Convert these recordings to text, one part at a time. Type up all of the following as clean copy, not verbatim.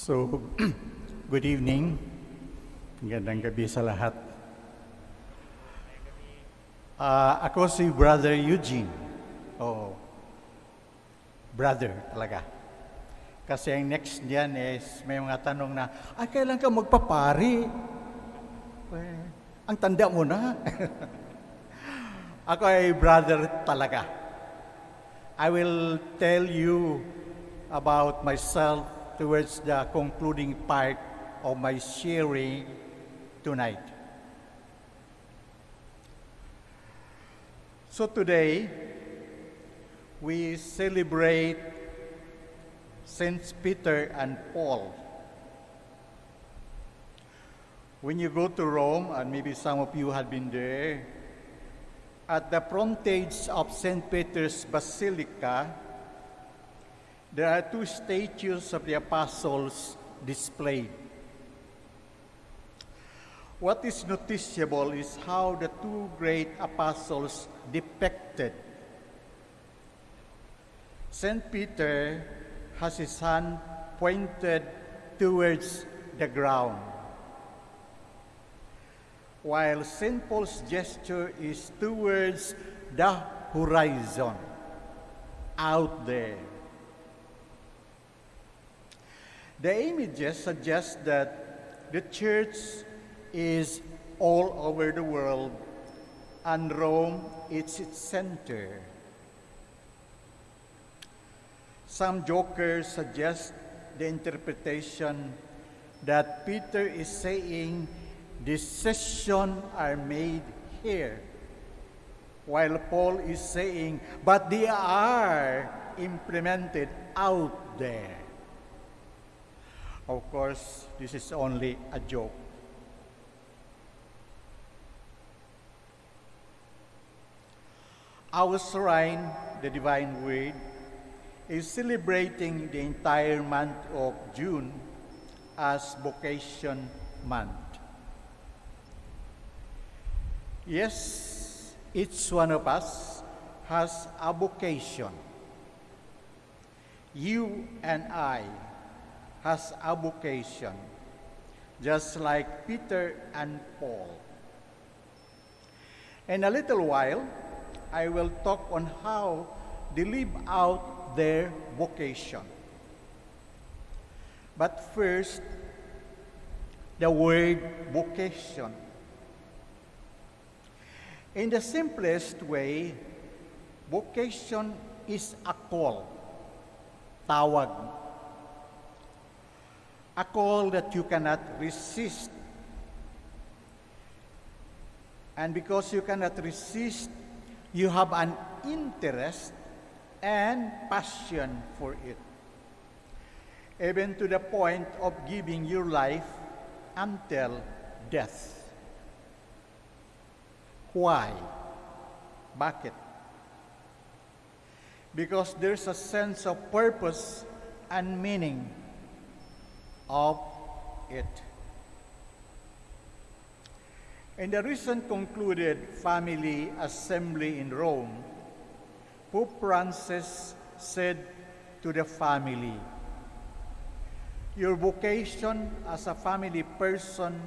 So, good evening. Magandang gabi sa lahat. Ako si Brother Eugene. Oo. Brother talaga. Kasi ang next niyan is may mga tanong na, kailan ka magpapari? Ang tanda mo na. Ako ay brother talaga. I will tell you about myself towards the concluding part of my sharing tonight. So today, we celebrate Saints Peter and Paul. When you go to Rome, and maybe some of you have been there, at the frontage of St. Peter's Basilica, there are two statues of the apostles displayed. What is noticeable is how the two great apostles depicted. St. Peter has his hand pointed towards the ground, while St. Paul's gesture is towards the horizon, out there. The images suggest that the church is all over the world and Rome is its center. Some jokers suggest the interpretation that Peter is saying decisions are made here, while Paul is saying, but they are implemented out there. Of course, this is only a joke. Our shrine, the Divine Word, is celebrating the entire month of June as Vocation Month. Yes, each one of us has a vocation. You and I has a vocation, just like Peter and Paul. In a little while, I will talk on how they live out their vocation. But first, the word vocation. In the simplest way, vocation is a call, tawag. A call that you cannot resist. And because you cannot resist, you have an interest and passion for it, even to the point of giving your life until death. Why? Bakit? Because there's a sense of purpose and meaning of it. In the recent concluded family assembly in Rome, Pope Francis said to the family, your vocation as a family person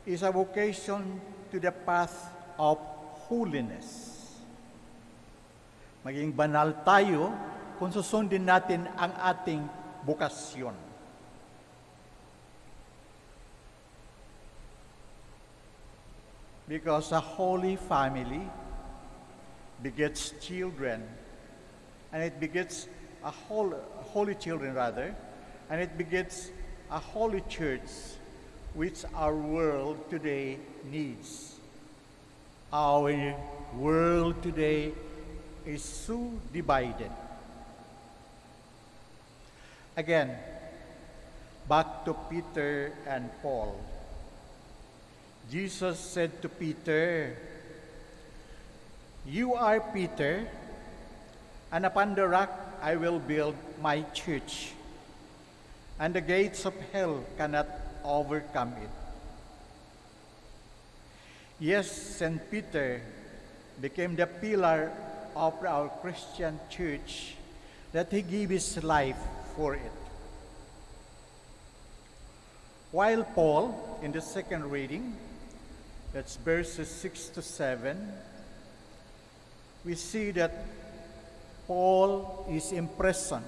is a vocation to the path of holiness. Maging banal tayo kung susundin natin ang ating bokasyon. Because a holy family begets children, and it begets holy children rather, and it begets a holy church, which our world today needs. Our world today is so divided. Again, back to Peter and Paul. Jesus said to Peter, you are Peter, and upon the rock I will build my church, and the gates of hell cannot overcome it. Yes, St. Peter became the pillar of our Christian church, that he gave his life for it. While Paul, in the second reading, that's verses 6 to 7, we see that Paul is imprisoned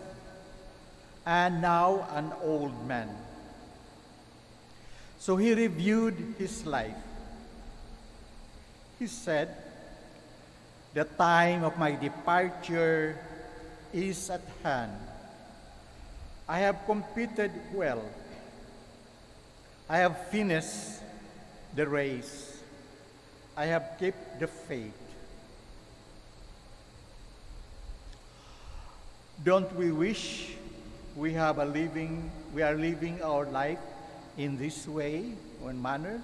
and now an old man. So he reviewed his life. He said, "The time of my departure is at hand. I have competed well. I have finished the race. I have kept the faith." Don't we wish we are living our life in this way or manner?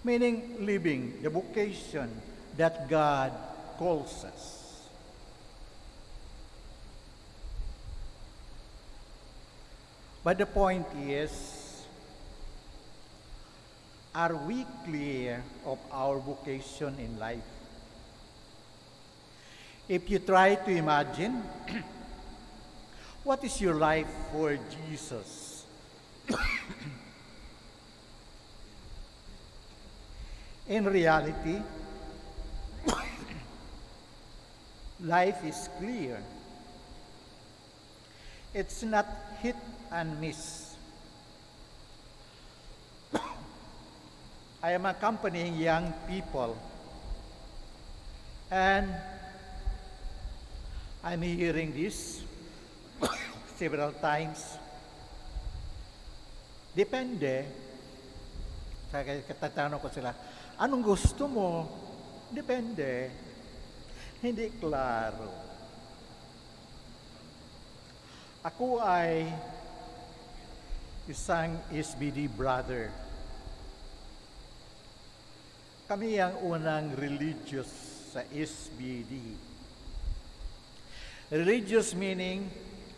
Meaning living the vocation that God calls us. But the point is, are we clear of our vocation in life? If you try to imagine, what is your life for Jesus? In reality, life is clear. It's not hit and miss. I am accompanying young people, and I'm hearing this several times. Depende. Tatanong ko sila, anong gusto mo? Depende. Hindi klaro. Ako ay isang SVD brother. Kami ang unang religious sa SVD. Religious meaning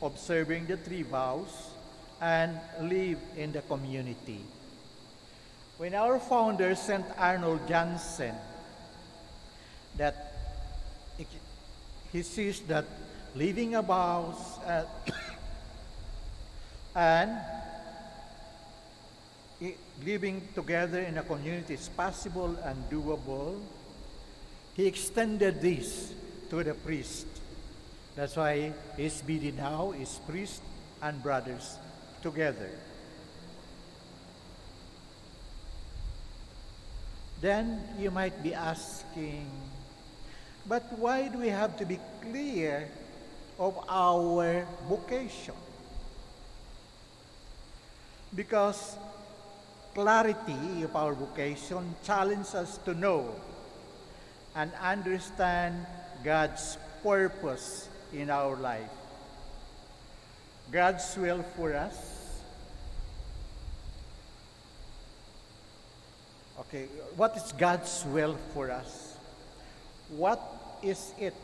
observing the three vows and live in the community. When our founder, St. Arnold Janssen, that he sees that living a vows and living together in a community is possible and doable, he extended this to the priest. That's why SVD now is priest and brothers together. Then you might be asking, but why do we have to be clear of our vocation? Because clarity of our vocation challenges us to know and understand God's purpose in our life. God's will for us. Okay, what is God's will for us? What is it?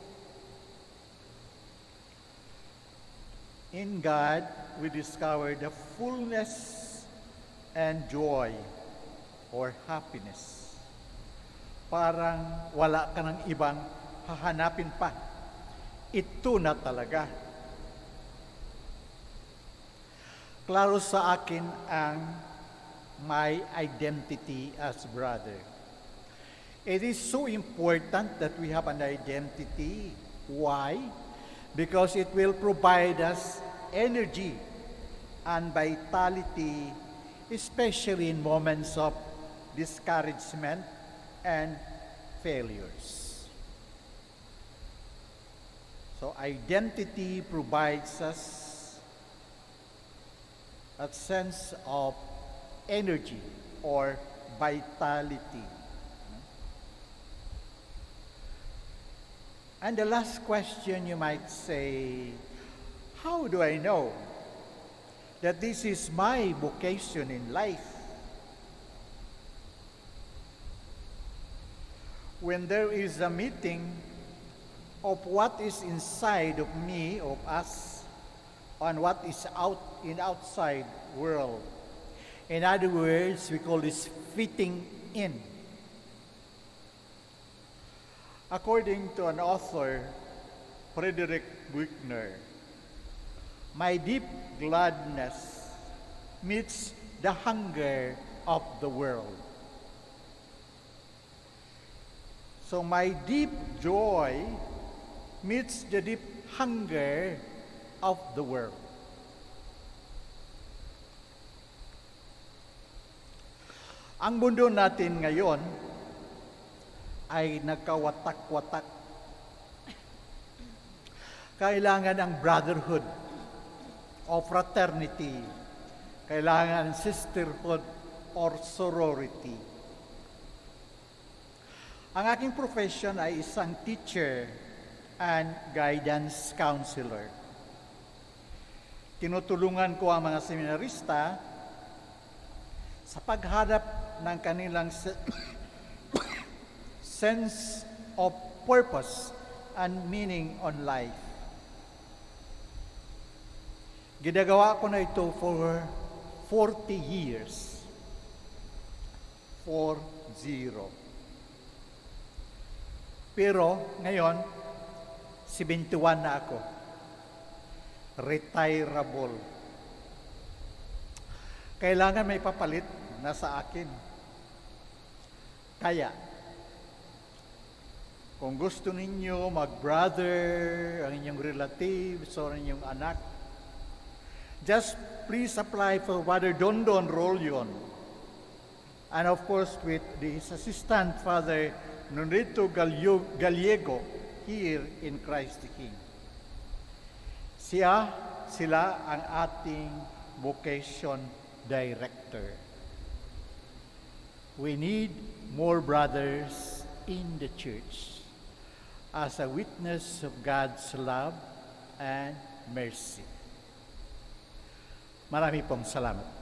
In God, we discover the fullness and joy or happiness. Parang wala ka ng ibang hahanapin pa. Ito na talaga. Klaro sa akin ang my identity as brother. It is so important that we have an identity. Why? Because it will provide us energy and vitality, especially in moments of discouragement and failures. So identity provides us a sense of energy or vitality. And the last question you might say, how do I know that this is my vocation in life? When there is a meeting of what is inside of me, of us, and what is out in outside world. In other words, we call this fitting in. According to an author, Frederick Buechner, my deep gladness meets the hunger of the world. So my deep joy meets the deep hunger of the world. Ang mundo natin ngayon ay nagkawatak-watak. Kailangan ang brotherhood o fraternity. Kailangan sisterhood or sorority. Ang aking profession ay isang teacher and guidance counselor. Tinutulungan ko ang mga seminarista sa paghanap ng kanilang sense of purpose and meaning on life. Ginagawa ko na ito for 40 years. 40. Pero ngayon, 71 na ako. Retirable. Kailangan may papalit na sa akin. Kaya, kung gusto ninyo mag-brother, ang inyong relatives, o ang inyong anak, just please apply for Father Dondon Rolyon. And of course, with his assistant, Father Nonito Gallego, here in Christ the King. Sila ang ating vocation director. We need more brothers in the church as a witness of God's love and mercy. Marami pong salamat.